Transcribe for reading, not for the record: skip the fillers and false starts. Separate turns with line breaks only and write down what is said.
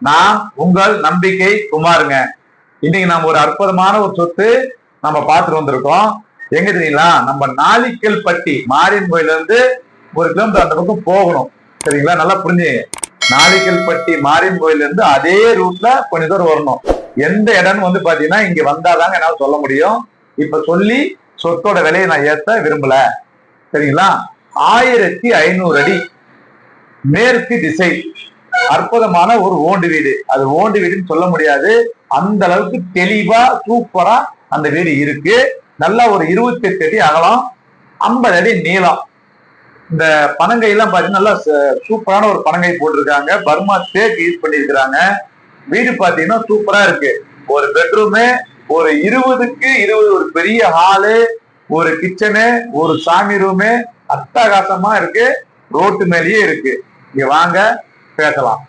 நான் உங்கள் நம்பிக்கை குமாருங்க. இன்னைக்கு நம்ம ஒரு அற்புதமான ஒரு சொத்து நம்ம பார்த்துட்டு வந்திருக்கோம். எங்க தெரியுங்களா? நம்ம நாளிக்கல் பட்டி மாரியன் கோயில இருந்து 1 கிலோமீட்டர் அந்த பக்கம் போகணும். சரிங்களா? நல்லா புரிஞ்சுங்க. நாளிக்கல் பட்டி மாரியன் கோயில இருந்து அதே ரூட்ல கொஞ்சம் தூரம் வரணும். எந்த இடம்னு வந்து பாத்தீங்கன்னா இங்க வந்தாதாங்க என்னால சொல்ல முடியும். இப்ப சொல்லி சொத்தோட விலையை நான் ஏத்த விரும்பல. சரிங்களா? 1500 அடி மேற்கு திசை அற்புதமான ஒரு ஓண்டு வீடு. அது ஓண்டு வீடுன்னு சொல்ல முடியாது, அந்த அளவுக்கு தெளிவா சூப்பரா அந்த வீடு இருக்கு. நல்லா ஒரு 28 அடி அகலம், 50 அடி நீளம். இந்த பனங்கை எல்லாம் பாத்தீங்கன்னா நல்லா சூப்பரான ஒரு பனங்கை போட்டிருக்காங்க. பர்மா தேக்கு யூஸ் பண்ணிருக்கிறாங்க. வீடு பாத்தீங்கன்னா சூப்பரா இருக்கு. ஒரு பெட்ரூமு, ஒரு 20க்கு 20 ஒரு பெரிய ஹாலு, ஒரு கிச்சனு, ஒரு சாமி ரூமு அட்டகாசமா இருக்கு. ரோட்டு மேலேயே இருக்கு. இங்க வாங்க பேசலாம்.